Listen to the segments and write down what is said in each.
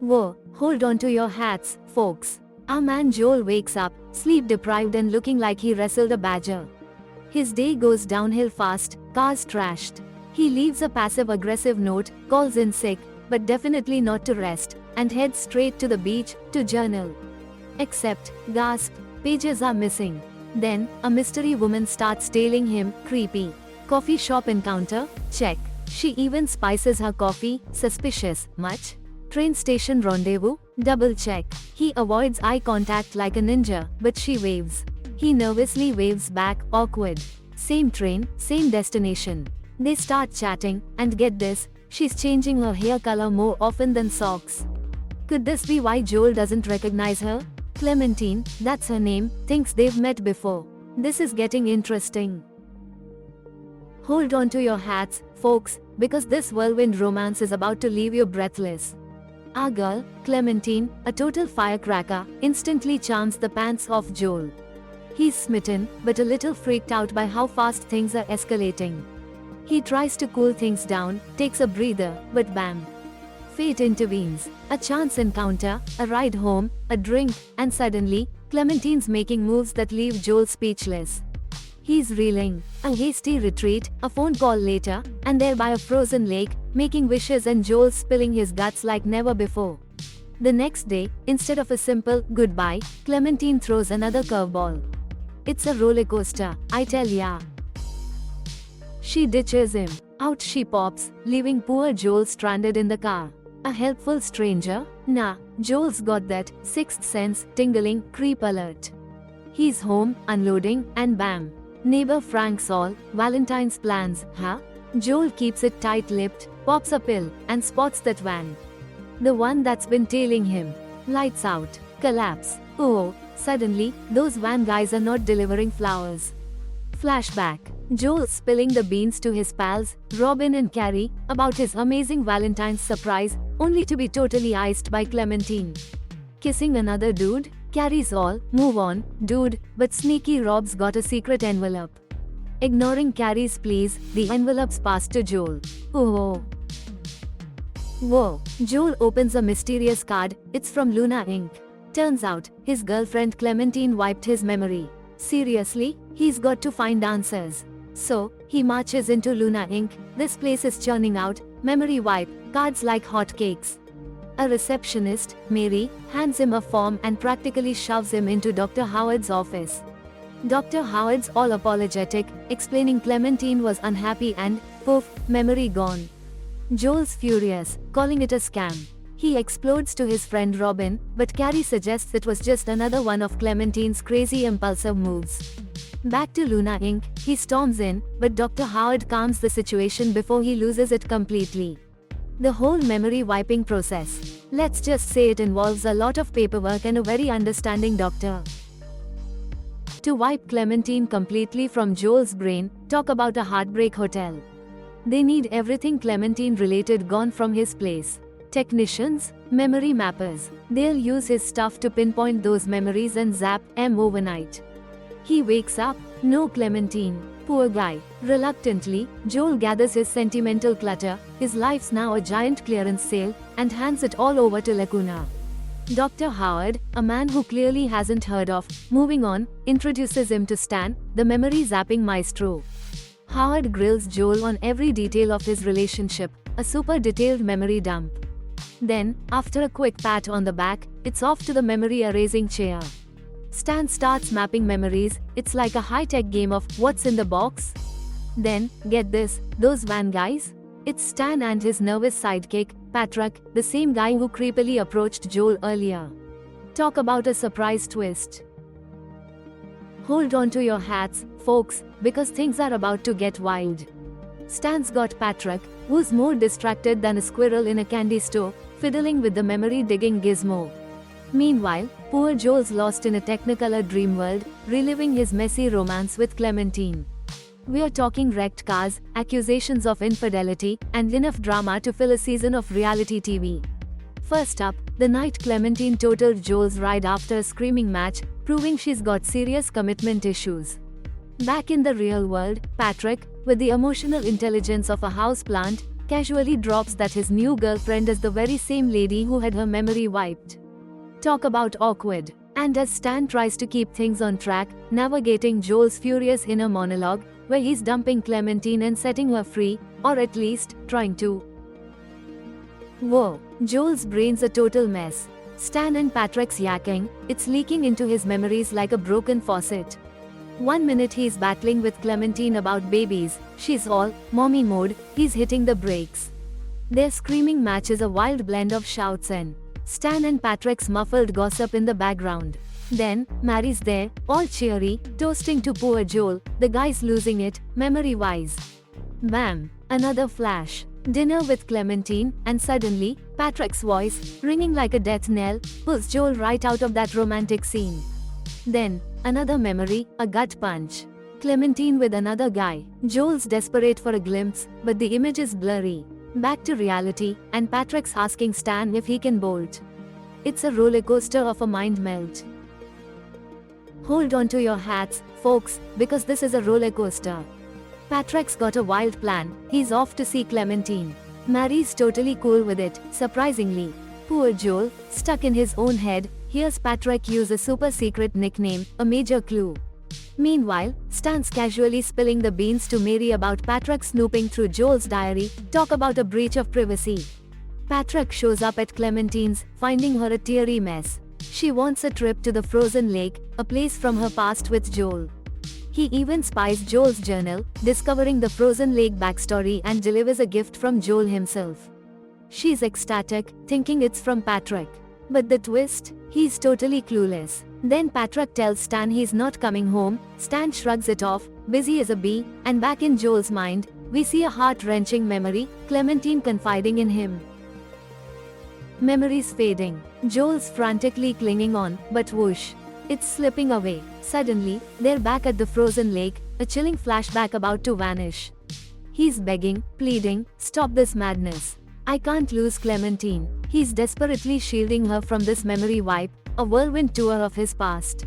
Whoa, hold on to your hats, folks. Our man Joel wakes up, sleep deprived and looking like he wrestled a badger. His day goes downhill fast, cars trashed. He leaves a passive-aggressive note, calls in sick, but definitely not to rest, and heads straight to the beach, to journal. Except, gasp, pages are missing. Then, a mystery woman starts tailing him, creepy. Coffee shop encounter? Check. She even spices her coffee, suspicious, much? Train station rendezvous? Double check. He avoids eye contact like a ninja, but she waves. He nervously waves back, awkward. Same train, same destination. They start chatting, and get this, she's changing her hair color more often than socks. Could this be why Joel doesn't recognize her? Clementine, that's her name, thinks they've met before. This is getting interesting. Hold on to your hats, folks, because this whirlwind romance is about to leave you breathless. Our girl, Clementine, a total firecracker, instantly charms the pants off Joel. He's smitten, but a little freaked out by how fast things are escalating. He tries to cool things down, takes a breather, but bam. Fate intervenes. A chance encounter, a ride home, a drink, and suddenly, Clementine's making moves that leave Joel speechless. He's reeling. A hasty retreat, a phone call later, and there by a frozen lake, making wishes and Joel spilling his guts like never before. The next day, instead of a simple goodbye, Clementine throws another curveball. It's a roller coaster, I tell ya. She ditches him. Out she pops, leaving poor Joel stranded in the car. A helpful stranger? Nah, Joel's got that sixth sense, tingling, creep alert. He's home, unloading, and bam. Neighbor Frank Saul, Valentine's plans, huh? Joel keeps it tight-lipped, pops a pill, and spots that van. The one that's been tailing him. Lights out. Collapse. Oh, suddenly, those van guys are not delivering flowers. Flashback. Joel spilling the beans to his pals, Robin and Carrie, about his amazing Valentine's surprise, only to be totally iced by Clementine. Kissing another dude? Carrie's all, move on, dude, but sneaky Rob's got a secret envelope. Ignoring Carrie's pleas, the envelope's passed to Joel. Oh. Whoa. Joel opens a mysterious card, it's from Luna Inc. Turns out, his girlfriend Clementine wiped his memory. Seriously? He's got to find answers. So, he marches into Luna Inc. This place is churning out, memory wipe, cards like hotcakes. A receptionist, Mary, hands him a form and practically shoves him into Dr. Howard's office. Dr. Howard's all apologetic, explaining Clementine was unhappy and, poof, memory gone. Joel's furious, calling it a scam. He explodes to his friend Robin, but Carrie suggests it was just another one of Clementine's crazy impulsive moves. Back to Luna Inc., he storms in, but Dr. Howard calms the situation before he loses it completely. The whole memory wiping process. Let's just say it involves a lot of paperwork and a very understanding doctor. To wipe Clementine completely from Joel's brain, talk about a heartbreak hotel. They need everything Clementine related gone from his place. Technicians, memory mappers. They'll use his stuff to pinpoint those memories and zap him overnight. He wakes up, no Clementine. Poor guy. Reluctantly, Joel gathers his sentimental clutter, his life's now a giant clearance sale, and hands it all over to Lacuna. Dr. Howard, a man who clearly hasn't heard of, moving on, introduces him to Stan, the memory zapping maestro. Howard grills Joel on every detail of his relationship, a super detailed memory dump. Then, after a quick pat on the back, it's off to the memory erasing chair. Stan starts mapping memories, it's like a high-tech game of what's in the box? Then, get this, those van guys? It's Stan and his nervous sidekick, Patrick, the same guy who creepily approached Joel earlier. Talk about a surprise twist. Hold on to your hats, folks, because things are about to get wild. Stan's got Patrick, who's more distracted than a squirrel in a candy store, fiddling with the memory-digging gizmo. Meanwhile, poor Joel's lost in a Technicolor dream world, reliving his messy romance with Clementine. We're talking wrecked cars, accusations of infidelity, and enough drama to fill a season of reality TV. First up, the night Clementine totaled Joel's ride after a screaming match, proving she's got serious commitment issues. Back in the real world, Patrick, with the emotional intelligence of a houseplant, casually drops that his new girlfriend is the very same lady who had her memory wiped. Talk about awkward. And as Stan tries to keep things on track, navigating Joel's furious inner monologue, where he's dumping Clementine and setting her free, or at least, trying to. Whoa, Joel's brain's a total mess. Stan and Patrick's yakking, it's leaking into his memories like a broken faucet. One minute he's battling with Clementine about babies, she's all mommy mode, he's hitting the brakes. Their screaming match is a wild blend of shouts and Stan and Patrick's muffled gossip in the background. Then, Mary's there, all cheery, toasting to poor Joel, the guy's losing it, memory-wise. Bam! Another flash. Dinner with Clementine, and suddenly, Patrick's voice, ringing like a death knell, pulls Joel right out of that romantic scene. Then, another memory, a gut punch. Clementine with another guy. Joel's desperate for a glimpse, but the image is blurry. Back to reality, and Patrick's asking Stan if he can bolt. It's a roller coaster of a mind melt. Hold on to your hats, folks, because this is a roller coaster. Patrick's got a wild plan, he's off to see Clementine. Mary's totally cool with it, surprisingly. Poor Joel, stuck in his own head, hears Patrick use a super secret nickname, a major clue. Meanwhile, Stan's casually spilling the beans to Mary about Patrick snooping through Joel's diary, talk about a breach of privacy. Patrick shows up at Clementine's, finding her a teary mess. She wants a trip to the frozen lake, a place from her past with Joel. He even spies Joel's journal, discovering the frozen lake backstory and delivers a gift from Joel himself. She's ecstatic, thinking it's from Patrick. But the twist? He's totally clueless. Then Patrick tells Stan he's not coming home, Stan shrugs it off, busy as a bee, and back in Joel's mind, we see a heart-wrenching memory, Clementine confiding in him. Memories fading. Joel's frantically clinging on, but whoosh. It's slipping away. Suddenly, they're back at the frozen lake, a chilling flashback about to vanish. He's begging, pleading, stop this madness. I can't lose Clementine. He's desperately shielding her from this memory wipe, a whirlwind tour of his past.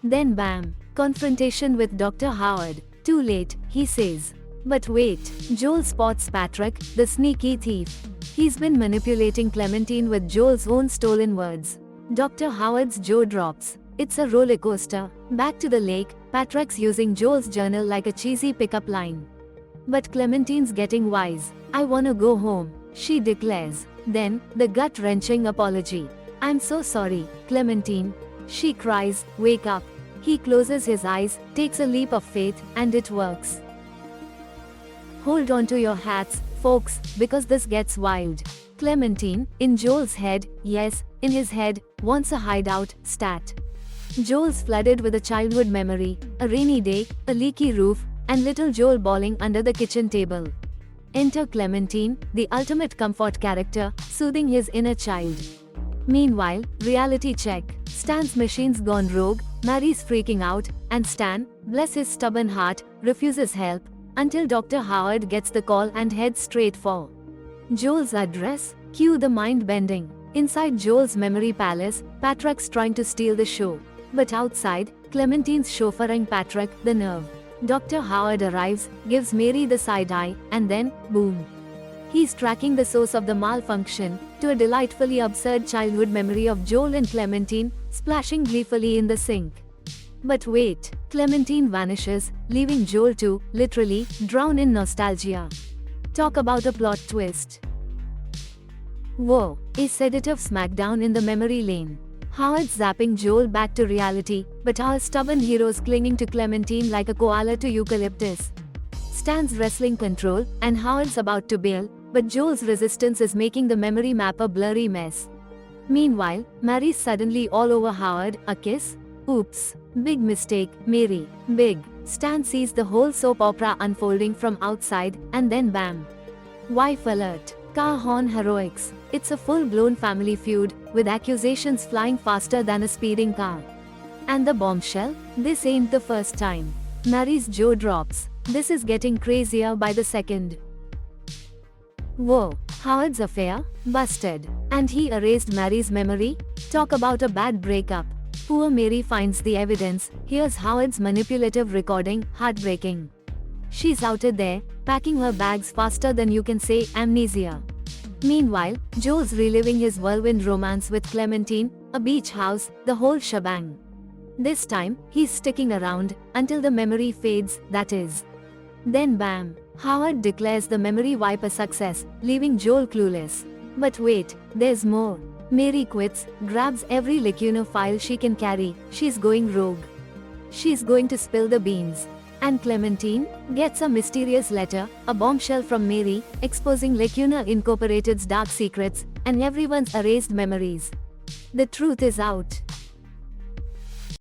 Then bam! Confrontation with Dr. Howard. Too late, he says. But wait, Joel spots Patrick, the sneaky thief. He's been manipulating Clementine with Joel's own stolen words. Dr. Howard's jaw drops. It's a roller coaster. Back to the lake, Patrick's using Joel's journal like a cheesy pickup line. But Clementine's getting wise. I wanna go home, she declares. Then, the gut-wrenching apology. I'm so sorry, Clementine. She cries, wake up. He closes his eyes, takes a leap of faith, and it works. Hold on to your hats, folks, because this gets wild. Clementine, in Joel's head, yes, in his head, wants a hideout, stat. Joel's flooded with a childhood memory, a rainy day, a leaky roof, and little Joel bawling under the kitchen table. Enter Clementine, the ultimate comfort character, soothing his inner child. Meanwhile, reality check. Stan's machine's gone rogue, Mary's freaking out, and Stan, bless his stubborn heart, refuses help, until Dr. Howard gets the call and heads straight for Joel's address. Cue the mind-bending. Inside Joel's memory palace, Patrick's trying to steal the show. But outside, Clementine's chauffeuring Patrick, the nerve. Dr. Howard arrives, gives Mary the side eye, and then, boom. He's tracking the source of the malfunction, to a delightfully absurd childhood memory of Joel and Clementine, splashing gleefully in the sink. But wait, Clementine vanishes, leaving Joel to, literally, drown in nostalgia. Talk about a plot twist. Whoa, a sedative smackdown in the memory lane. Howard's zapping Joel back to reality, but our stubborn hero's clinging to Clementine like a koala to eucalyptus. Stan's wrestling control, and Howard's about to bail, but Joel's resistance is making the memory map a blurry mess. Meanwhile, Mary's suddenly all over Howard, a kiss? Oops. Big mistake, Mary. Big. Stan sees the whole soap opera unfolding from outside, and then bam. Wife alert. Car horn heroics. It's a full-blown family feud, with accusations flying faster than a speeding car. And the bombshell? This ain't the first time. Mary's jaw drops. This is getting crazier by the second. Whoa, Howard's affair? Busted. And he erased Mary's memory? Talk about a bad breakup. Poor Mary finds the evidence, here's Howard's manipulative recording, heartbreaking. She's outed there, packing her bags faster than you can say amnesia. Meanwhile, Joel's reliving his whirlwind romance with Clementine, a beach house, the whole shebang. This time, he's sticking around until the memory fades, that is. Then bam! Howard declares the memory wipe a success, leaving Joel clueless. But wait, there's more. Mary quits, grabs every Lacuna file she can carry, she's going rogue. She's going to spill the beans. And Clementine gets a mysterious letter, a bombshell from Mary, exposing Lacuna Incorporated's dark secrets and everyone's erased memories. The truth is out.